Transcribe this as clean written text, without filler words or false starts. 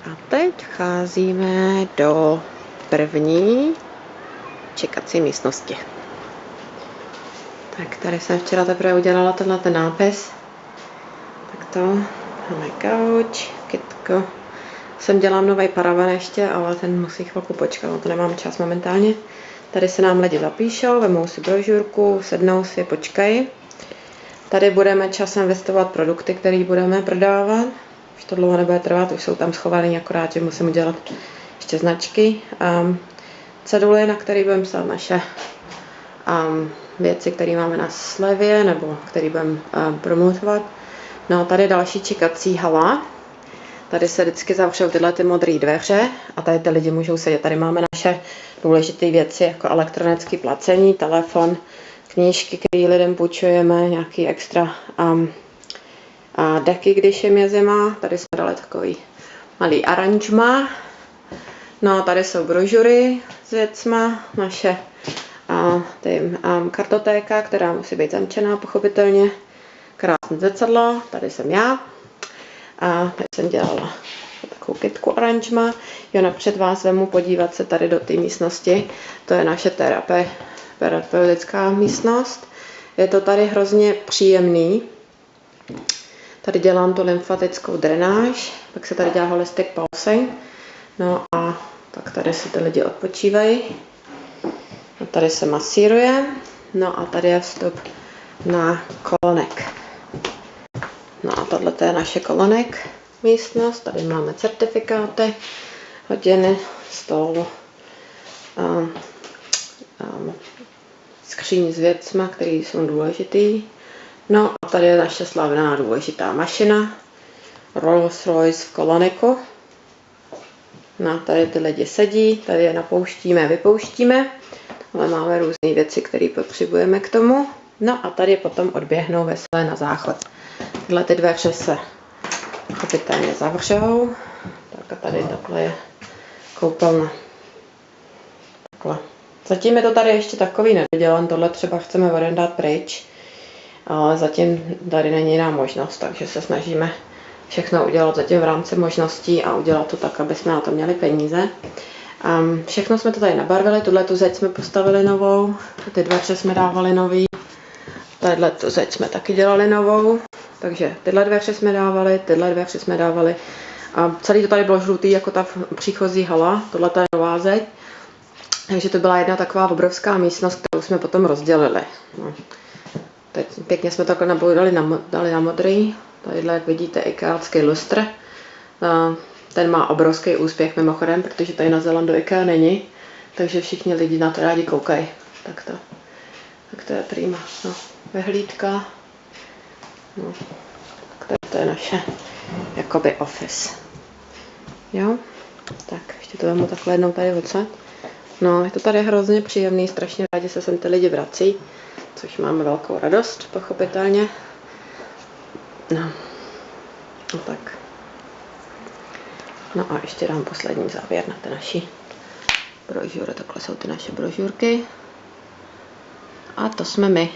A teď vcházíme do první čekací místnosti. Tak tady jsem včera teprve udělala tenhle nápis. Tak to máme gauč, kytko. Jsem dělám nový paravan ještě, ale ten musí chvilku počkat, no to nemám čas momentálně. Tady se nám lidi zapíšou, vemou si brožurku, sednou si, počkají. Tady budeme časem vystavovat produkty, které budeme prodávat. Už to dlouho nebude trvat, už jsou tam schované, akorát, že musím udělat ještě značky. Ceduly, na které budeme psát naše věci, které máme na slevě, nebo které budeme promotovat. No, tady je další čekací hala. Tady se vždycky zavřou tyhle ty modré dveře a tady ty lidi můžou sedět. Tady máme naše důležité věci, jako elektronické placení, telefon, knížky, které lidem půjčujeme, nějaký extra deky, když je zima. Tady jsme dali takový malý aranžma. No, tady jsou brožury s věcma, naše kartotéka, která musí být zamčená, pochopitelně. Krásné zrcadlo, tady jsem já. A tady jsem dělala takovou kytku aranžma. Jo, napřed vás vemu podívat se tady do té místnosti. To je naše terapeutická místnost. Je to tady hrozně příjemný. Tady dělám tu lymfatickou drenáž, pak se tady dělá holistic pulsing. No a tak tady si ty lidi odpočívají. A tady se masíruje. No a tady je vstup na kolonek. No a tohle je naše kolonek místnost. Tady máme certifikáty, hodiny, stůl, skříň s věcma, které jsou důležitý. No a tady je naše slavná důležitá mašina, Rolls Royce v koloniku. No tady ty lidi sedí, tady je napouštíme, vypouštíme, ale máme různé věci, které potřebujeme k tomu. No a tady potom odběhnou veselé na záchod. Tyhle ty dveře se pochopitelně zavřou. Tak a tady takhle je koupelna. Takhle. Zatím je to tady ještě takový nedodělan, tohle třeba chceme jeden dát pryč, ale zatím tady není jiná možnost, takže se snažíme všechno udělat zatím v rámci možností a udělat to tak, aby jsme na to měli peníze. Všechno jsme to tady nabarvili, tuhle tu zeď jsme postavili novou, ty dveře jsme dávali nový, tahle tu zeď jsme taky dělali novou, takže tyhle dveře jsme dávali, tyhle dveře jsme dávali a celý to tady bylo žlutý jako ta příchozí hala, tohle je nová zeď. Takže to byla jedna taková obrovská místnost, kterou jsme potom rozdělili. No. Teď pěkně jsme to dali na modrý. Tadyhle, jak vidíte, ikeácký lustr. Ten má obrovský úspěch mimochodem, protože tady na Zelandu IKEA není. Takže všichni lidi na to rádi koukají. Tak to je prima. No, vyhlídka. No, tak to je naše jakoby office. Jo? Tak, ještě to vemu takhle jednou tady odsad. No, je to tady hrozně příjemný, strašně rádi se sem ty lidi vrací, což máme velkou radost, pochopitelně. No tak. No a ještě dám poslední závěr na ty naši brožury, takhle jsou ty naše brožurky. A to jsme my.